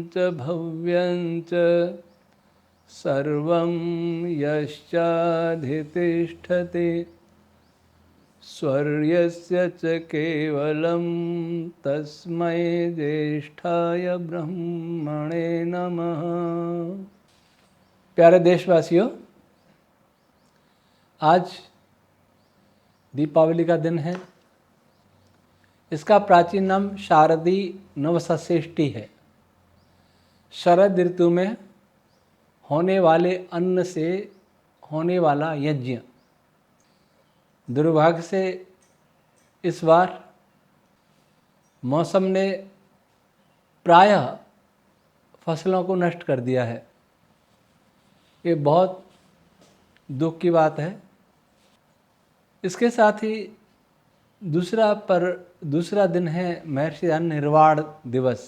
च भव्यं च सर्वं यश्चाधितिष्ठति स्वर्यस्य च केवलं तस्मै ज्येष्ठाय ब्रह्मणे नमः। प्यारे देशवासियों, आज दीपावली का दिन है। इसका प्राचीन नाम शारदीय नवसषष्ठी है। शरद ऋतु में होने वाले अन्न से होने वाला यज्ञ। दुर्भाग्य से इस बार मौसम ने प्रायः फसलों को नष्ट कर दिया है। ये बहुत दुख की बात है। इसके साथ ही दूसरा दिन है महर्षि दयानंद निर्वाण दिवस।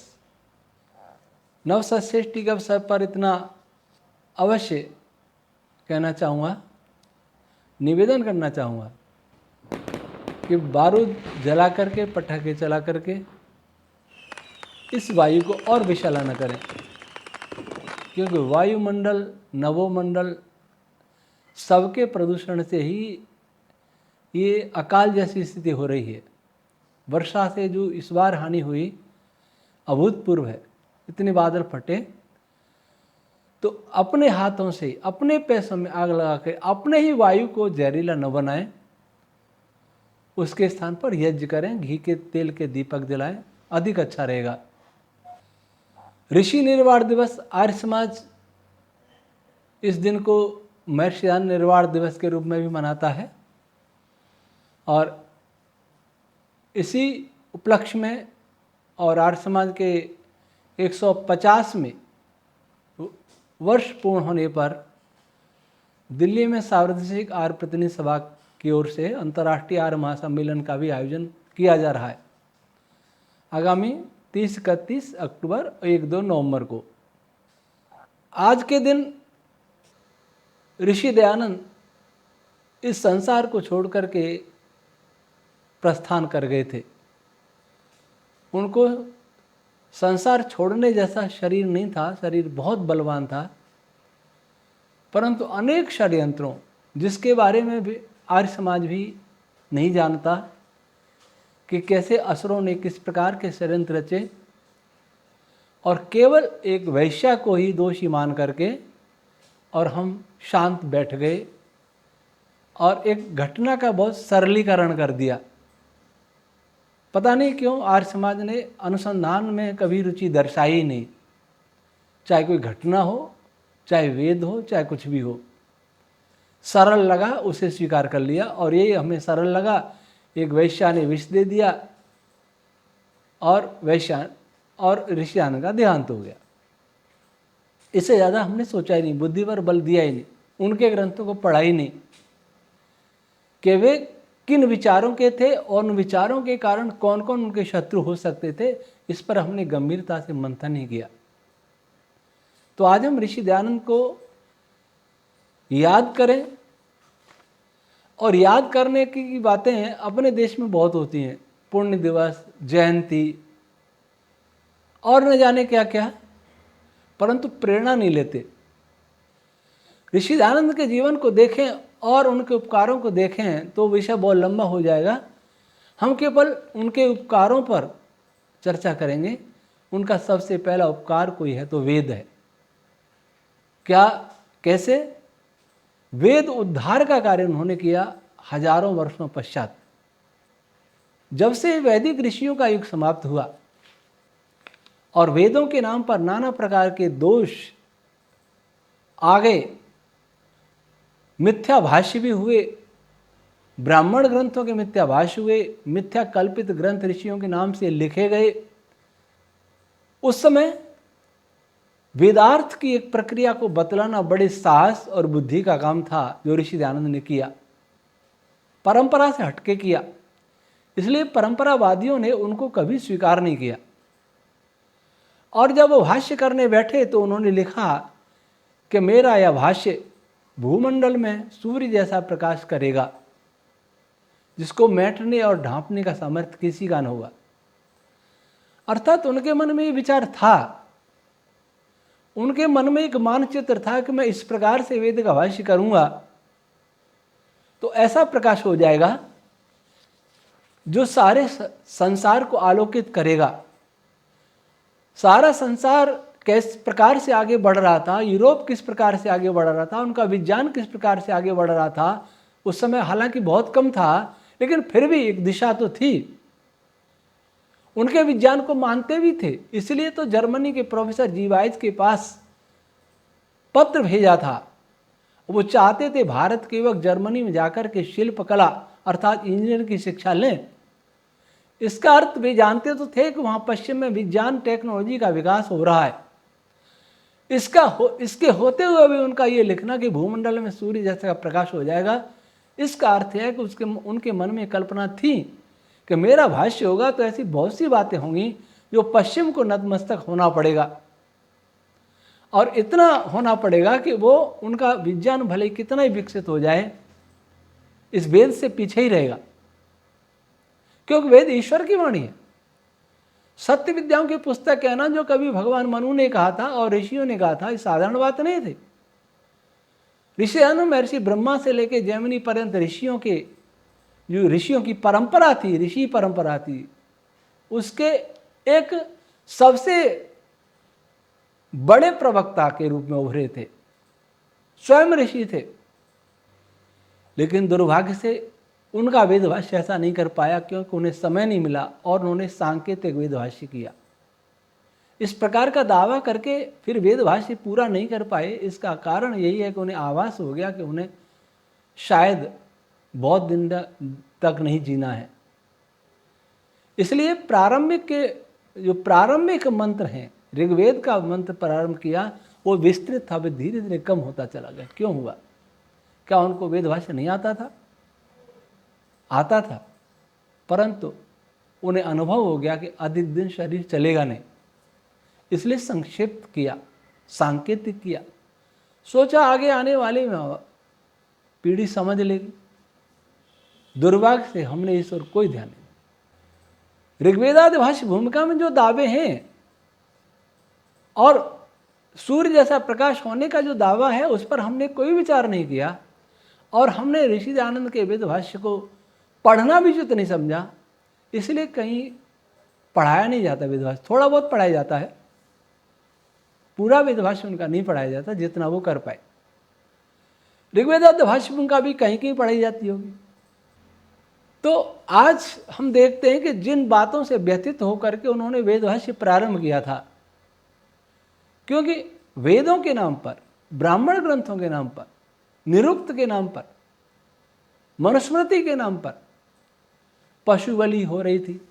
नवसषष्ठी के अवसर पर इतना अवश्य कहना चाहूँगा, निवेदन करना चाहूँगा कि बारूद जला करके, पटाखे चला करके इस वायु को और विषैला न करें, क्योंकि वायुमंडल, नभोमंडल सबके प्रदूषण से ही ये अकाल जैसी स्थिति हो रही है। वर्षा से जो इस बार हानि हुई अभूतपूर्व है। इतने बादल फटे तो अपने हाथों से, अपने पैसों में आग लगा के अपने ही वायु को जहरीला न बनाएं, उसके स्थान पर यज्ञ करें, घी के तेल के दीपक जलाएं, अधिक अच्छा रहेगा। ऋषि निर्वाण दिवस, आर्य समाज इस दिन को महर्षि दयानंद निर्वाण दिवस के रूप में भी मनाता है। और इसी उपलक्ष्य में और आर्य समाज के 150वें वर्ष पूर्ण होने पर दिल्ली में सार्वदेशिक आर्य प्रतिनिधि सभा की ओर से अंतर्राष्ट्रीय आर्य महासम्मेलन का भी आयोजन किया जा रहा है, आगामी 30-31 अक्टूबर और 1-2 नवंबर को। आज के दिन ऋषि दयानंद इस संसार को छोड़ करके प्रस्थान कर गए थे। उनको संसार छोड़ने जैसा शरीर नहीं था, शरीर बहुत बलवान था, परंतु अनेक षड्यंत्रों जिसके बारे में भी आर्य समाज भी नहीं जानता कि कैसे असुरों ने किस प्रकार के षड्यंत्र रचे, और केवल एक वैश्या को ही दोषी मान करके और हम शांत बैठ गए और एक घटना का बहुत सरलीकरण कर दिया। पता नहीं क्यों आर्य समाज ने अनुसंधान में कभी रुचि दर्शाई ही नहीं। चाहे कोई घटना हो, चाहे वेद हो, चाहे कुछ भी हो, सरल लगा उसे स्वीकार कर लिया। और ये हमें सरल लगा, एक वैश्या ने विष दे दिया और वैश्या और ऋषि दयानंद का देहांत हो गया। इससे ज़्यादा हमने सोचा ही नहीं, बुद्धि पर बल दिया ही नहीं, उनके ग्रंथों को पढ़ा ही नहीं कि वे किन विचारों के थे और उन विचारों के कारण कौन कौन उनके शत्रु हो सकते थे। इस पर हमने गंभीरता से मंथन नहीं किया। तो आज हम ऋषि दयानंद को याद करें। और याद करने की बातें अपने देश में बहुत होती हैं, पुण्य दिवस, जयंती और न जाने क्या क्या, परंतु प्रेरणा नहीं लेते। ऋषि दयानंद के जीवन को देखें और उनके उपकारों को देखें तो विषय बहुत लंबा हो जाएगा। हम केवल उनके उपकारों पर चर्चा करेंगे। उनका सबसे पहला उपकार कोई है तो वेद है। क्या, कैसे? वेद उद्धार का कार्य उन्होंने किया हजारों वर्षों पश्चात। जब से वैदिक ऋषियों का युग समाप्त हुआ और वेदों के नाम पर नाना प्रकार के दोष आ गए, मिथ्या भाष्य भी हुए, ब्राह्मण ग्रंथों के मिथ्या भाष्य हुए, मिथ्या कल्पित ग्रंथ ऋषियों के नाम से लिखे गए। उस समय वेदार्थ की एक प्रक्रिया को बतलाना बड़े साहस और बुद्धि का काम था, जो ऋषि दयानंद ने किया, परंपरा से हटके किया। इसलिए परंपरावादियों ने उनको कभी स्वीकार नहीं किया। और जब वो भाष्य करने बैठे तो उन्होंने लिखा कि मेरा यह भाष्य भूमंडल में सूर्य जैसा प्रकाश करेगा, जिसको मैटने और ढांपने का सामर्थ्य किसी का न होगा। अर्थात उनके मन में ये विचार था उनके मन में एक मानचित्र था कि मैं इस प्रकार से वेद का भाष्य करूंगा तो ऐसा प्रकाश हो जाएगा जो सारे संसार को आलोकित करेगा। सारा संसार किस प्रकार से आगे बढ़ रहा था, यूरोप किस प्रकार से आगे बढ़ रहा था, उनका विज्ञान किस प्रकार से आगे बढ़ रहा था, उस समय हालांकि बहुत कम था लेकिन फिर भी एक दिशा तो थी। उनके विज्ञान को मानते भी थे, इसलिए तो जर्मनी के प्रोफेसर जीवाइज के पास पत्र भेजा था। वो चाहते थे भारत के युवक जर्मनी में जाकर के शिल्पकला अर्थात इंजीनियर की शिक्षा लें। इसका अर्थ वे जानते तो थे कि वहाँ पश्चिम में विज्ञान टेक्नोलॉजी का विकास हो रहा है। इसके होते हुए भी उनका ये लिखना कि भूमंडल में सूर्य जैसा प्रकाश हो जाएगा, इसका अर्थ है कि उनके मन में कल्पना थी कि मेरा भाष्य होगा तो ऐसी बहुत सी बातें होंगी जो पश्चिम को नतमस्तक होना पड़ेगा, और इतना होना पड़ेगा कि वो उनका विज्ञान भले कितना ही विकसित हो जाए इस वेद से पीछे ही रहेगा, क्योंकि वेद ईश्वर की वाणी है। सत्य विद्याओं की पुस्तक कहना जो कभी भगवान मनु ने कहा था और ऋषियों ने कहा था, इस साधारण बात नहीं थी। ऋषि महर्षि ब्रह्मा से लेकर जैमिनी पर्यंत ऋषियों की परंपरा थी, ऋषि परंपरा थी, उसके एक सबसे बड़े प्रवक्ता के रूप में उभरे थे, स्वयं ऋषि थे। लेकिन दुर्भाग्य से उनका वेदभाष्य ऐसा नहीं कर पाया क्योंकि उन्हें समय नहीं मिला और उन्होंने सांकेतिक वेदभाष्य किया। इस प्रकार का दावा करके फिर वेदभाष्य पूरा नहीं कर पाए। इसका कारण यही है कि उन्हें आभास हो गया कि उन्हें शायद बहुत दिन तक नहीं जीना है। इसलिए प्रारंभिक मंत्र हैं, ऋग्वेद का मंत्र प्रारंभ किया, वो विस्तृत था, वो धीरे धीरे कम होता चला गया। क्यों हुआ? क्या उनको वेदभाष्य नहीं आता था? आता था, परंतु उन्हें अनुभव हो गया कि अधिक दिन शरीर चलेगा नहीं, इसलिए संक्षिप्त किया, सांकेतिक किया। सोचा आगे आने वाली पीढ़ी समझ लेगी। दुर्भाग्य से हमने इस ओर कोई ध्यान नहीं। ऋग्वेदादि भाष्य भूमिका में जो दावे हैं और सूर्य जैसा प्रकाश होने का जो दावा है उस पर हमने कोई विचार नहीं किया, और हमने ऋषि दयानंद के वेद भाष्य को पढ़ना भी उचित नहीं समझा, इसलिए कहीं पढ़ाया नहीं जाता वेदभाष्य। थोड़ा बहुत पढ़ाया जाता है, पूरा वेदभाष्य उनका नहीं पढ़ाया जाता जितना वो कर पाए। ऋग्वेदादि भाष्य उनका भी कहीं कहीं पढ़ाई जाती होगी। तो आज हम देखते हैं कि जिन बातों से व्यथित होकर के उन्होंने वेदभाष्य प्रारंभ किया था, क्योंकि वेदों के नाम पर, ब्राह्मण ग्रंथों के नाम पर, निरुक्त के नाम पर, मनुस्मृति के नाम पर पशु बलि हो रही थी,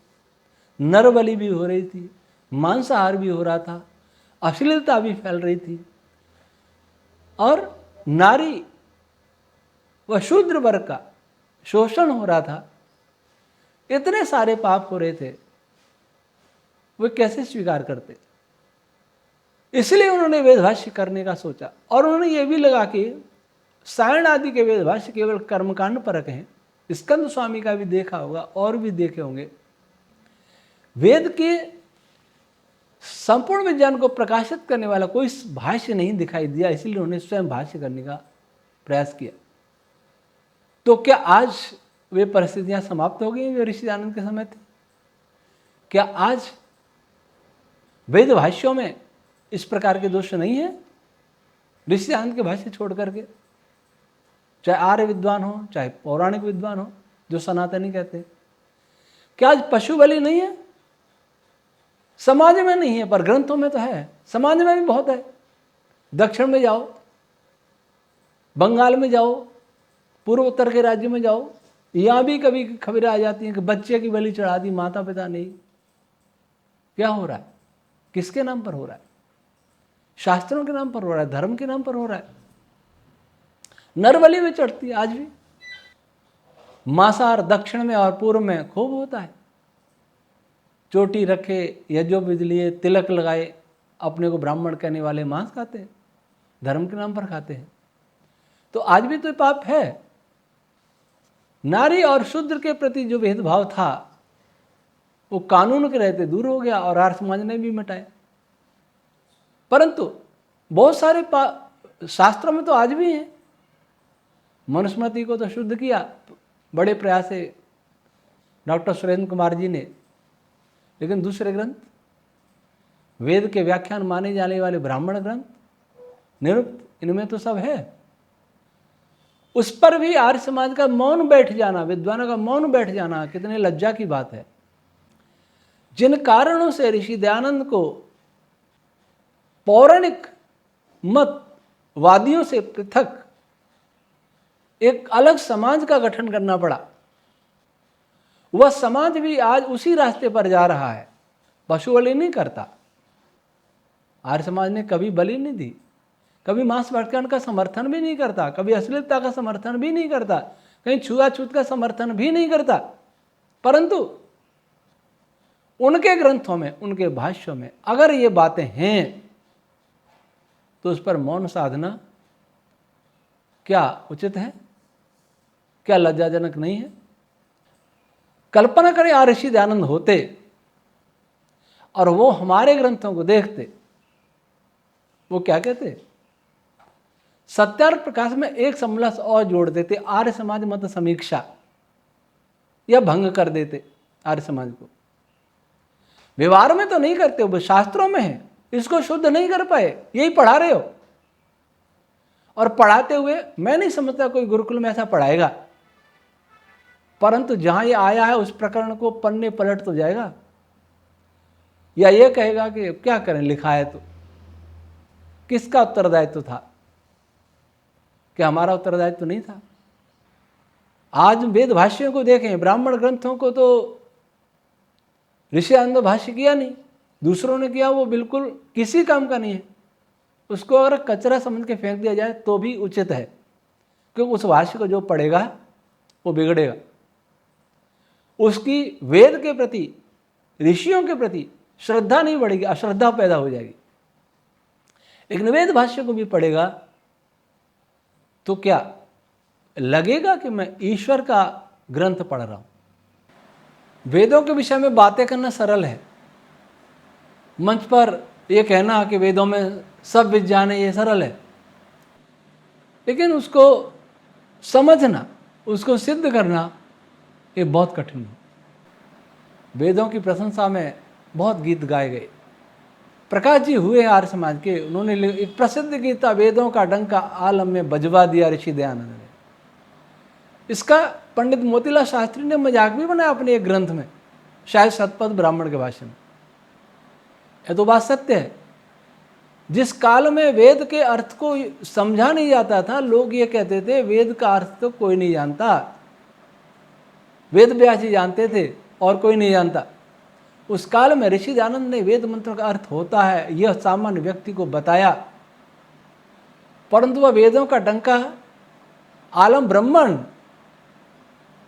नर बलि भी हो रही थी, मांसाहार भी हो रहा था, अश्लीलता भी फैल रही थी, और नारी व शूद्र वर्ग का शोषण हो रहा था। इतने सारे पाप हो रहे थे, वे कैसे स्वीकार करते? इसलिए उन्होंने वेदभाष्य करने का सोचा, और उन्होंने ये भी लगा कि सायण आदि के वेदभाष्य केवल कर्मकांड परक हैं। स्कंद स्वामी का भी देखा होगा और भी देखे होंगे। वेद के संपूर्ण विज्ञान को प्रकाशित करने वाला कोई भाष्य नहीं दिखाई दिया, इसलिए उन्होंने स्वयं भाष्य करने का प्रयास किया। तो क्या आज वे परिस्थितियां समाप्त हो गई जो ऋषि दयानंद के समय थी? क्या आज वेद भाष्यों में इस प्रकार के दोष नहीं है? ऋषि दयानंद के भाष्य छोड़ करके, चाहे आर्य विद्वान हो चाहे पौराणिक विद्वान हो जो सनातनी कहते हैं, क्या आज पशु बलि नहीं है? समाज में नहीं है पर ग्रंथों में तो है। समाज में भी बहुत है। दक्षिण में जाओ, बंगाल में जाओ, पूर्व उत्तर के राज्य में जाओ, यहाँ भी कभी खबरें आ जाती हैं कि बच्चे की बलि चढ़ा दी, माता पिता नहीं। क्या हो रहा है? किसके नाम पर हो रहा है? शास्त्रों के नाम पर हो रहा है, धर्म के नाम पर हो रहा है। नरबलि भी चढ़ती है आज भी। मांसाहार दक्षिण में और पूर्व में खूब होता है। चोटी रखे, यज्ञोपवीत लिए, तिलक लगाए, अपने को ब्राह्मण कहने वाले मांस खाते हैं, धर्म के नाम पर खाते हैं। तो आज भी तो पाप है। नारी और शूद्र के प्रति जो भेदभाव था वो कानून के रहते दूर हो गया और आर्य समाज ने भी मिटाया। परंतु बहुत सारे शास्त्रों में तो आज भी हैं। मनुस्मृति को तो शुद्ध किया बड़े प्रयास से डॉक्टर सुरेंद्र कुमार जी ने, लेकिन दूसरे ग्रंथ, वेद के व्याख्यान माने जाने वाले ब्राह्मण ग्रंथ, निरुक्त, इनमें तो सब है। उस पर भी आर्य समाज का मौन बैठ जाना, विद्वानों का मौन बैठ जाना कितने लज्जा की बात है। जिन कारणों से ऋषि दयानंद को पौराणिक मत वादियों से पृथक एक अलग समाज का गठन करना पड़ा, वह समाज भी आज उसी रास्ते पर जा रहा है। पशु बलि नहीं करता, आर्य समाज ने कभी बलि नहीं दी, कभी मांस भक्षण का समर्थन भी नहीं करता, कभी अश्लीलता का समर्थन भी नहीं करता, कहीं छुआछूत का समर्थन भी नहीं करता। परंतु उनके ग्रंथों में, उनके भाष्यों में अगर ये बातें हैं तो उस पर मौन साधना क्या उचित है? क्या लज्जाजनक नहीं है? कल्पना करें आ ऋषि दयानंद होते और वो हमारे ग्रंथों को देखते, वो क्या कहते? सत्यार्थ प्रकाश में एक समलस और जोड़ देते, आर्य समाज मत समीक्षा, या भंग कर देते आर्य समाज को। व्यवहार में तो नहीं करते, वो शास्त्रों में है, इसको शुद्ध नहीं कर पाए, यही पढ़ा रहे हो। और पढ़ाते हुए मैं नहीं समझता कोई गुरुकुल में ऐसा पढ़ाएगा, परंतु जहां ये आया है उस प्रकरण को पन्ने पलट तो जाएगा, या ये कहेगा कि क्या करें, लिखा है तो। किसका उत्तरदायित्व था? क्या हमारा उत्तरदायित्व नहीं था? आज वेद भाष्यों को देखें, ब्राह्मण ग्रंथों को तो ऋषि दयानंद भाष्य किया नहीं, दूसरों ने किया, वो बिल्कुल किसी काम का नहीं है। उसको अगर कचरा समझ के फेंक दिया जाए तो भी उचित है, क्योंकि उस भाष्य को जो पढ़ेगा वो बिगड़ेगा, उसकी वेद के प्रति, ऋषियों के प्रति श्रद्धा नहीं बढ़ेगी, अश्रद्धा पैदा हो जाएगी। लेकिन वेद भाष्य को भी पढ़ेगा तो क्या लगेगा कि मैं ईश्वर का ग्रंथ पढ़ रहा हूं। वेदों के विषय में बातें करना सरल है, मंच पर यह कहना कि वेदों में सब विज्ञान है, ये सरल है, लेकिन उसको समझना, उसको सिद्ध करना, ये बहुत कठिन है। वेदों की प्रशंसा में बहुत गीत गाए गए। प्रकाश जी हुए आर्य समाज के, उन्होंने एक प्रसिद्ध गीता वेदों का डंका आलम में बजवा दिया ऋषि दयानंद ने। इसका पंडित मोतीलाल शास्त्री ने मजाक भी बनाया अपने एक ग्रंथ में, शायद शतपथ ब्राह्मण के भाषण में। यह तो बात सत्य है। जिस काल में वेद के अर्थ को समझा नहीं जाता था, लोग ये कहते थे वेद का अर्थ तो कोई नहीं जानता, वेद व्यास जी जानते थे और कोई नहीं जानता। उस काल में ऋषि दयानंद ने वेद मंत्रों का अर्थ होता है यह सामान्य व्यक्ति को बताया, परंतु वह वेदों का डंका आलम ब्रह्मांड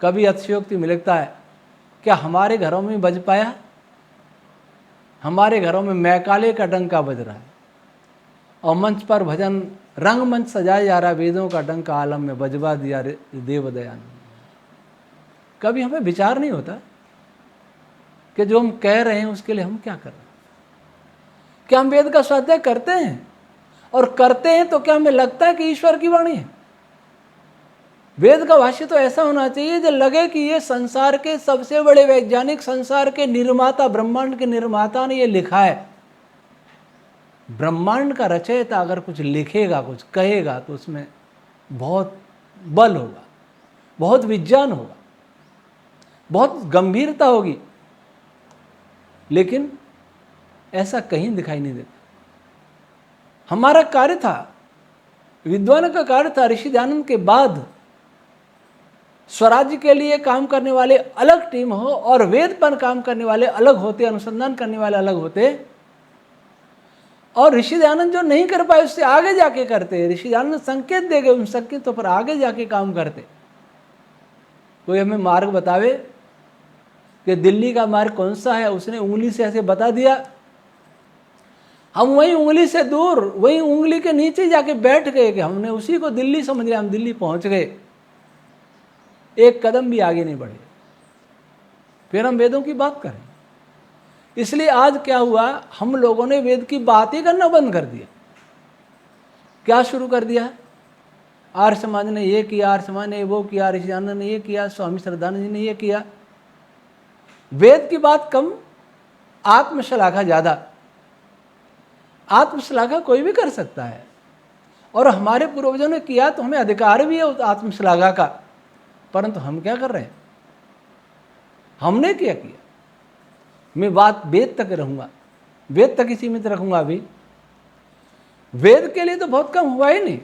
कभी अतिशयोक्ति में लगता है। क्या हमारे घरों में बज पाया? हमारे घरों में मैकाले का डंका बज रहा है और मंच पर भजन रंगमंच सजाया जा रहा है, वेदों का डंका आलम में बजवा दिया देव दयानंद। कभी हमें विचार नहीं होता कि जो हम कह रहे हैं उसके लिए हम क्या कर रहे हैं। क्या हम वेद का स्वाध्याय करते हैं? और करते हैं तो क्या हमें लगता है कि ईश्वर की वाणी है? वेद का भाष्य तो ऐसा होना चाहिए जो लगे कि ये संसार के सबसे बड़े वैज्ञानिक, संसार के निर्माता, ब्रह्मांड के निर्माता ने ये लिखा है। ब्रह्मांड का रचयिता अगर कुछ लिखेगा, कुछ कहेगा, तो उसमें बहुत बल होगा, बहुत विज्ञान होगा, बहुत गंभीरता होगी। लेकिन ऐसा कहीं दिखाई नहीं देता। हमारा कार्य था, विद्वान का कार्य था, ऋषि दयानंद के बाद स्वराज्य के लिए काम करने वाले अलग टीम हो और वेद पर काम करने वाले अलग होते, अनुसंधान करने वाले अलग होते, और ऋषि दयानंद जो नहीं कर पाए उससे आगे जाके करते। ऋषि दयानंद संकेत दे गए, उन संकेतों पर आगे जाके काम करते। कोई हमें मार्ग बतावे कि दिल्ली का मार्ग कौन सा है, उसने उंगली से ऐसे बता दिया, हम वही उंगली से दूर, वही उंगली के नीचे जाके बैठ गए कि हमने उसी को दिल्ली समझ लिया, हम दिल्ली पहुंच गए, एक कदम भी आगे नहीं बढ़े। फिर हम वेदों की बात करें। इसलिए आज क्या हुआ, हम लोगों ने वेद की बात ही करना बंद कर दिया। क्या शुरू कर दिया? आर्य समाज ने ये किया, आर्य समाज ने वो किया, ऋषियानंद ने ये किया, स्वामी श्रद्धानंद जी ने ये किया। वेद की बात कम, आत्मश्लाघा ज़्यादा। आत्मश्लाघा कोई भी कर सकता है, और हमारे पूर्वजों ने किया तो हमें अधिकार भी है उस आत्मश्लाघा का, परंतु हम क्या कर रहे हैं? हमने क्या किया? मैं बात वेद तक रहूँगा, वेद तक ही सीमित रखूँगा। अभी वेद के लिए तो बहुत कम हुआ ही नहीं।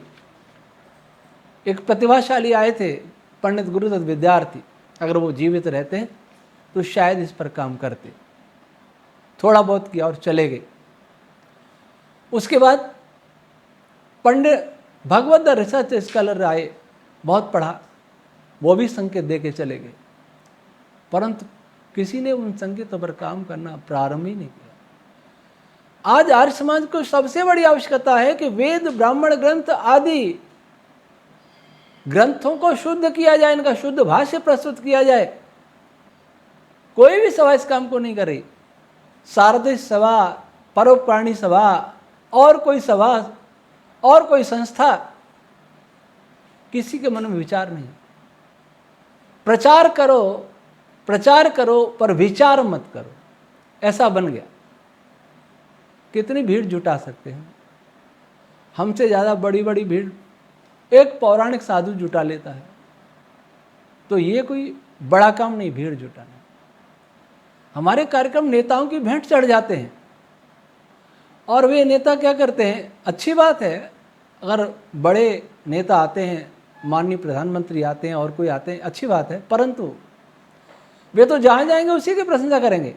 एक प्रतिभाशाली आए थे, पंडित गुरुदत्त विद्यार्थी, अगर वो जीवित रहते तो शायद इस पर काम करते। थोड़ा बहुत किया और चले गए। उसके बाद पंडित भगवत रिसर्च स्कॉलर आए, बहुत पढ़ा, वो भी संकेत दे के चले गए, परंतु किसी ने उन संकेतों पर काम करना प्रारंभ ही नहीं किया। आज आर्य समाज को सबसे बड़ी आवश्यकता है कि वेद, ब्राह्मण ग्रंथ आदि ग्रंथों को शुद्ध किया जाए, इनका शुद्ध भाष्य प्रस्तुत किया जाए। कोई भी सभा इस काम को नहीं कर रही। शारदीय सभा, परोपकारिणी सभा, और कोई सभा और कोई संस्था, किसी के मन में विचार नहीं। प्रचार करो, प्रचार करो, पर विचार मत करो, ऐसा बन गया। कितनी भीड़ जुटा सकते हैं? हमसे ज़्यादा बड़ी बड़ी भीड़ एक पौराणिक साधु जुटा लेता है, तो ये कोई बड़ा काम नहीं भीड़ जुटाना। हमारे कार्यक्रम नेताओं की भेंट चढ़ जाते हैं, और वे नेता क्या करते हैं? अच्छी बात है, अगर बड़े नेता आते हैं, माननीय प्रधानमंत्री आते हैं और कोई आते हैं, अच्छी बात है, परंतु वे तो जहाँ जाएंगे उसी की प्रशंसा करेंगे।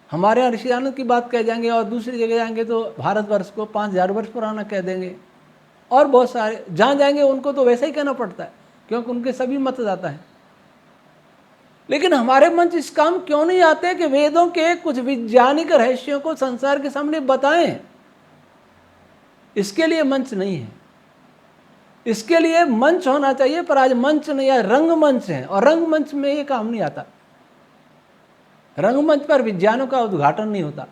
हमारे यहाँ ऋषियानंद की बात कह जाएंगे, और दूसरी जगह जाएंगे तो भारतवर्ष को 5000 वर्ष पुराना कह देंगे, और बहुत सारे जहाँ जाएंगे उनको तो वैसा ही कहना पड़ता है, क्योंकि उनके सभी मतदाता हैं। लेकिन हमारे मंच इस काम क्यों नहीं आते कि वेदों के कुछ वैज्ञानिक रहस्यों को संसार के सामने बताएं? इसके लिए मंच नहीं है। इसके लिए मंच होना चाहिए, पर आज मंच नहीं है, रंगमंच है, और रंगमंच में ये काम नहीं आता। रंगमंच पर विज्ञानों का उद्घाटन नहीं होता।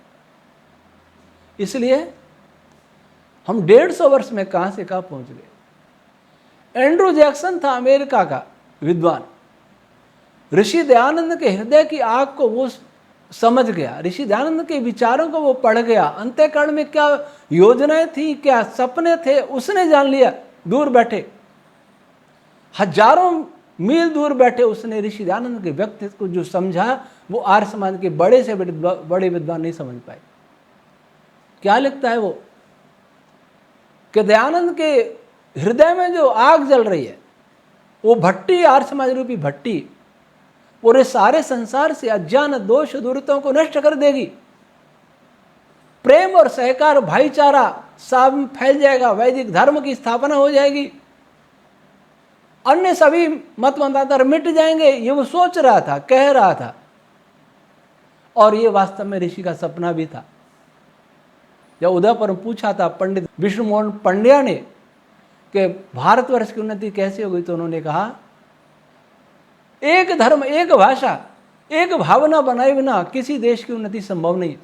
इसलिए हम 150 वर्ष में कहां से कहां पहुंच गए। एंड्रू जैक्सन था अमेरिका का विद्वान, ऋषि दयानंद के हृदय की आग को वो समझ गया, ऋषि दयानंद के विचारों को वो पढ़ गया, अंतःकरण में क्या योजनाएं थी, क्या सपने थे, उसने जान लिया। दूर बैठे, हजारों मील दूर बैठे, उसने ऋषि दयानंद के व्यक्तित्व को जो समझा, वो आर्य समाज के बड़े से बड़े विद्वान नहीं समझ पाए। क्या लिखता है वो कि दयानंद के हृदय में जो आग जल रही है, वो भट्टी, आर्य समाज रूपी भट्टी, पूरे सारे संसार से अज्ञान, दोष, दुरितों को नष्ट कर देगी। प्रेम और सहकार, भाईचारा सब फैल जाएगा, वैदिक धर्म की स्थापना हो जाएगी, अन्य सभी मत मतांतर मिट जाएंगे। ये वो सोच रहा था, कह रहा था, और ये वास्तव में ऋषि का सपना भी था। जब उदयपुर में पूछा था पंडित विष्णु मोहन पंड्या ने कि भारतवर्ष की उन्नति कैसे होगी, तो उन्होंने कहा, एक धर्म, एक भाषा, एक भावना बनाए बिना किसी देश की उन्नति संभव नहीं।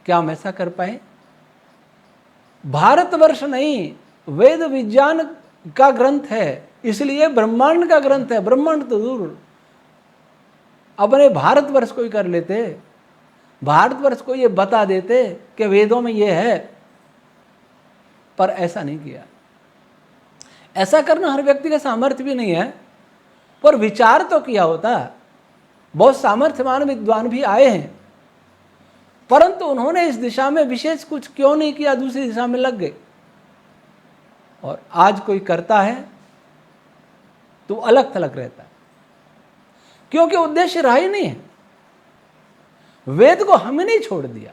क्या हम ऐसा कर पाए? भारतवर्ष नहीं, वेद विज्ञान का ग्रंथ है, इसलिए ब्रह्मांड का ग्रंथ है। ब्रह्मांड तो दूर, अपने भारतवर्ष को ही कर लेते, भारतवर्ष को ये बता देते कि वेदों में ये है, पर ऐसा नहीं किया। ऐसा करना हर व्यक्ति का सामर्थ्य भी नहीं है, पर विचार तो किया होता। बहुत सामर्थ्यवान विद्वान भी आए हैं, परंतु उन्होंने इस दिशा में विशेष कुछ क्यों नहीं किया, दूसरी दिशा में लग गए। और आज कोई करता है तो अलग थलग रहता है, क्योंकि उद्देश्य रहा ही नहीं है। वेद को हमने नहीं छोड़ दिया।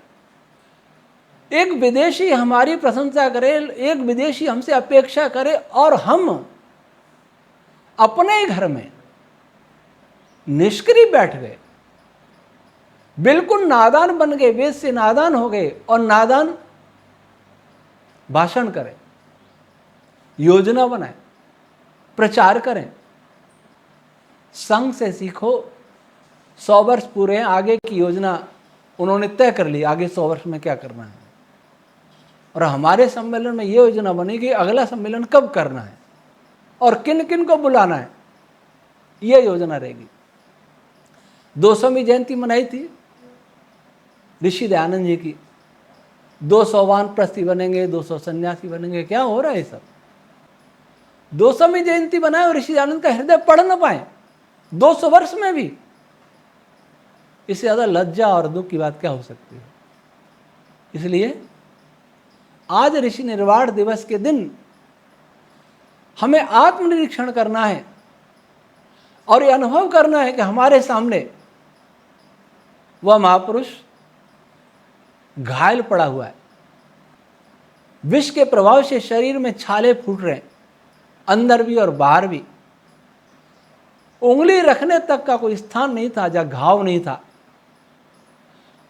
एक विदेशी हमारी प्रशंसा करे, एक विदेशी हमसे अपेक्षा करे, और हम अपने ही घर में निष्क्रिय बैठ गए, बिल्कुल नादान बन गए, वेद से नादान हो गए, और नादान भाषण करें, योजना बनाएं, प्रचार करें। संघ से सीखो, 100 वर्ष पूरे हैं, आगे की योजना उन्होंने तय कर ली, आगे 100 वर्ष में क्या करना है। और हमारे सम्मेलन में ये योजना बनी कि अगला सम्मेलन कब करना है और किन किन को बुलाना है, ये योजना रहेगी। 200वीं जयंती मनाई थी ऋषि दयानंद जी की, 200 वानप्रस्थी बनेंगे, 200 सन्यासी बनेंगे, क्या हो रहा है सब। 200वीं जयंती बनाए और ऋषि दयानंद का हृदय पढ़ न पाए 200 वर्ष में भी, इससे ज़्यादा लज्जा और दुख की बात क्या हो सकती है। इसलिए आज ऋषि निर्वाण दिवस के दिन हमें आत्मनिरीक्षण करना है और ये अनुभव करना है कि हमारे सामने वह महापुरुष घायल पड़ा हुआ है, विष के प्रभाव से शरीर में छाले फूट रहे हैं, अंदर भी और बाहर भी। उंगली रखने तक का कोई स्थान नहीं था जहां घाव नहीं था,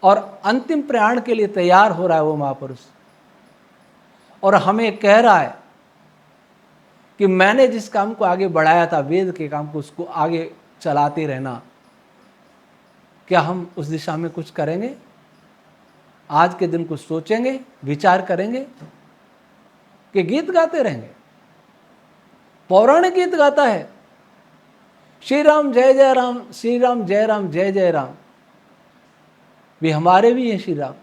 और अंतिम प्रयाण के लिए तैयार हो रहा है वो महापुरुष, और हमें कह रहा है कि मैंने जिस काम को आगे बढ़ाया था, वेद के काम को, उसको आगे चलाते रहना। क्या हम उस दिशा में कुछ करेंगे? आज के दिन कुछ सोचेंगे, विचार करेंगे कि गीत गाते रहेंगे? पौराणिक गीत गाता है, श्री राम जय जय राम, श्री राम जय जय राम। वे हमारे भी हैं, श्री राम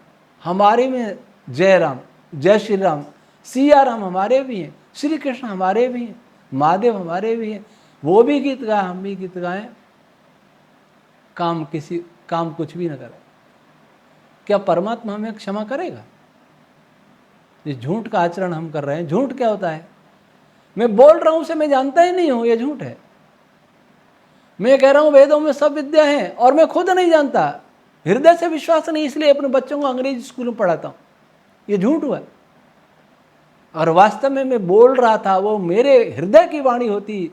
हमारे में, जय राम जय श्री राम, सिया राम हमारे भी हैं, श्री कृष्ण हमारे भी हैं, महादेव हमारे भी हैं। वो भी गीत गाए, हम भी गीत गाएं, काम कुछ भी न करें। क्या परमात्मा हमें क्षमा करेगा? ये झूठ का आचरण हम कर रहे हैं। झूठ क्या होता है? मैं बोल रहा हूं उसे मैं जानता ही नहीं हूं, ये झूठ है। मैं कह रहा हूं वेदों में सब विद्या है और मैं खुद नहीं जानता, हृदय से विश्वास नहीं, इसलिए अपने बच्चों को अंग्रेजी स्कूल में पढ़ाता हूं, ये झूठ हुआ। और वास्तव में मैं बोल रहा था, वो मेरे हृदय की वाणी होती,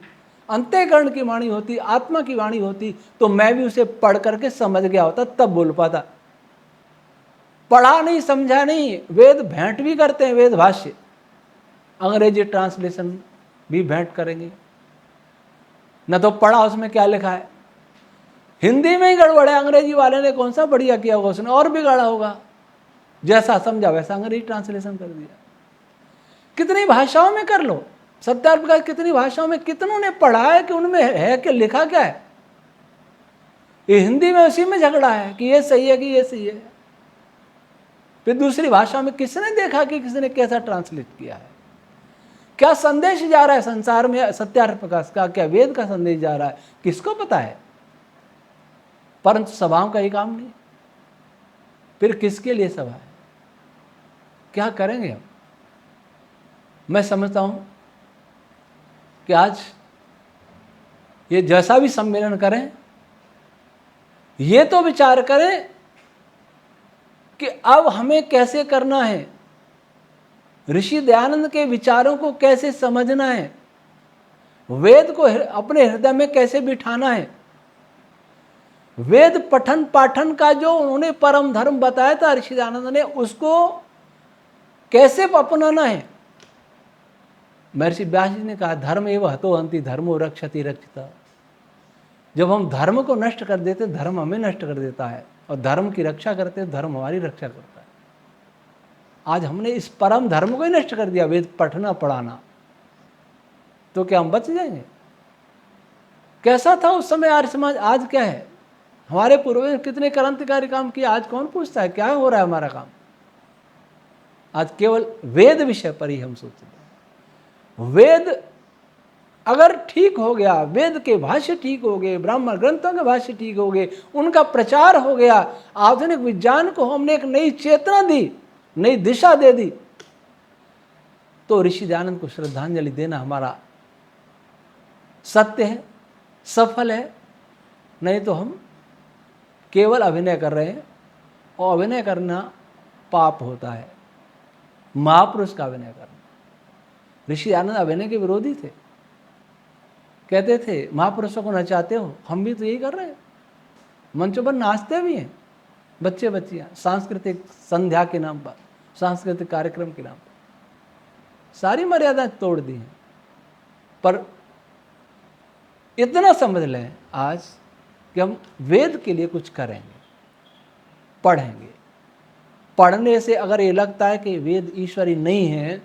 अंतःकरण की वाणी होती, आत्मा की वाणी होती, तो मैं भी उसे पढ़ करके समझ गया होता, तब बोल पाता। पढ़ा नहीं, समझा नहीं। वेद भेंट भी करते हैं, वेद भाष्य, अंग्रेजी ट्रांसलेशन भी भेंट करेंगे, न तो पढ़ा उसमें क्या लिखा है। हिंदी में ही गड़बड़ है, अंग्रेजी वाले ने कौन सा बढ़िया किया होगा, उसने और बिगाड़ा होगा। जैसा समझा वैसा अंग्रेजी ट्रांसलेशन कर दिया। कितनी भाषाओं में कर लो, 70 प्रकार, कितनी भाषाओं में, कितनों ने पढ़ा है कि उनमें है कि लिखा क्या है। ये हिंदी में उसी में झगड़ा है कि ये सही है कि ये सही है। फिर दूसरी भाषा में किसने देखा कि किसने कैसा ट्रांसलेट किया है, क्या संदेश जा रहा है संसार में सत्यार्थ प्रकाश का, क्या वेद का संदेश जा रहा है, किसको पता है। परंतु सभाओं का ही काम नहीं, फिर किसके लिए सभा है? क्या करेंगे हम? मैं समझता हूं कि आज ये जैसा भी सम्मेलन करें, ये तो विचार करें कि अब हमें कैसे करना है, ऋषि दयानंद के विचारों को कैसे समझना है, वेद को अपने हृदय में कैसे बिठाना है, वेद पठन पाठन का जो उन्होंने परम धर्म बताया था ऋषि दयानंद ने, उसको कैसे अपनाना है। महर्षि व्यास जी ने कहा, धर्म एवं हतो हन्ति धर्मो रक्षति रक्षिता। जब हम धर्म को नष्ट कर देते, धर्म हमें नष्ट कर देता है, और धर्म की रक्षा करते, धर्म हमारी रक्षा करता है। आज हमने इस परम धर्म को ही नष्ट कर दिया, वेद पढ़ना पढ़ाना, तो क्या हम बच जाएंगे? कैसा था उस समय आर्य समाज, आज क्या है? हमारे पूर्वज ने कितने क्रांतिकारी काम किए, आज कौन पूछता है क्या हो रहा है हमारा काम? आज केवल वेद विषय पर ही हम सोचते हैं। वेद अगर ठीक हो गया, वेद के भाष्य ठीक हो गए, ब्राह्मण ग्रंथों के भाष्य ठीक हो गए, उनका प्रचार हो गया, आधुनिक विज्ञान को हमने एक नई चेतना दी, नई दिशा दे दी, तो ऋषि दयानंद को श्रद्धांजलि देना हमारा सत्य है, सफल है। नहीं तो हम केवल अभिनय कर रहे हैं, और अभिनय करना पाप होता है, महापुरुष का अभिनय करना। ऋषि दयानंद अभिनय के विरोधी थे, कहते थे महापुरुषों को नचाते हो, हम भी तो यही कर रहे हैं, मंचों पर नाचते भी हैं बच्चे बच्चियां, सांस्कृतिक संध्या के नाम पर, सांस्कृतिक कार्यक्रम के नाम पर, सारी मर्यादा तोड़ दी हैं। पर इतना समझ लें आज कि हम वेद के लिए कुछ करेंगे, पढ़ेंगे, पढ़ने से अगर ये लगता है कि वेद ईश्वरी नहीं है,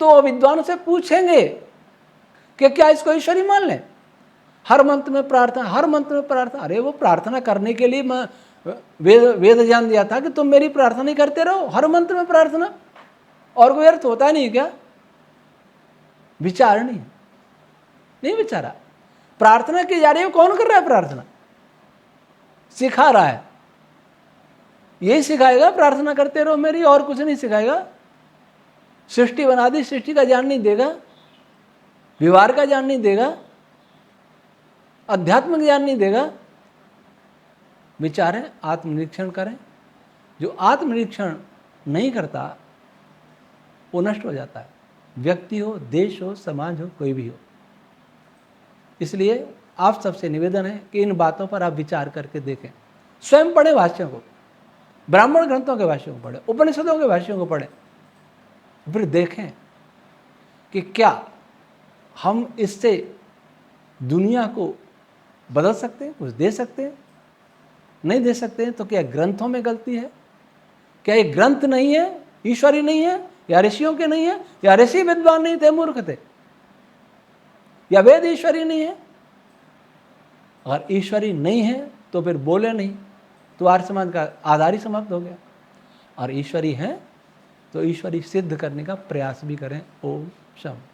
तो विद्वानों से पूछेंगे कि क्या इसको ईश्वरी मान लें। हर मंत्र में प्रार्थना, हर मंत्र में प्रार्थना। अरे वो प्रार्थना करने के लिए मैं वेद ज्ञान दिया था कि तुम मेरी प्रार्थना नहीं करते रहो, हर मंत्र में प्रार्थना, और कोई अर्थ होता नहीं क्या? विचार नहीं विचारा। प्रार्थना की जा रही है, कौन कर रहा है प्रार्थना? सिखा रहा है, यही सिखाएगा प्रार्थना करते रहो मेरी, और कुछ नहीं सिखाएगा। सृष्टि बना दी, सृष्टि का ज्ञान नहीं देगा, व्यवहार का ज्ञान नहीं देगा, आध्यात्मिक ज्ञान नहीं देगा। विचारें, आत्मनिरीक्षण करें। जो आत्मनिरीक्षण नहीं करता वो नष्ट हो जाता है, व्यक्ति हो, देश हो, समाज हो, कोई भी हो। इसलिए आप सबसे निवेदन है कि इन बातों पर आप विचार करके देखें। स्वयं पढ़ें भाष्यों को, ब्राह्मण ग्रंथों के भाष्यों को पढ़ें, उपनिषदों के भाष्यों को पढ़ें, फिर देखें कि क्या हम इससे दुनिया को बदल सकते हैं, कुछ दे सकते हैं। नहीं दे सकते हैं तो क्या ग्रंथों में गलती है? क्या ये ग्रंथ नहीं है, ईश्वरी नहीं है, या ऋषियों के नहीं है, या ऋषि विद्वान नहीं थे, मूर्ख थे, या वेद ईश्वरी नहीं है? अगर ईश्वरी नहीं है तो फिर बोले नहीं, तो आर्य समाज का आधार ही समाप्त हो गया। और ईश्वरी है तो ईश्वरी सिद्ध करने का प्रयास भी करें। ओम शांति।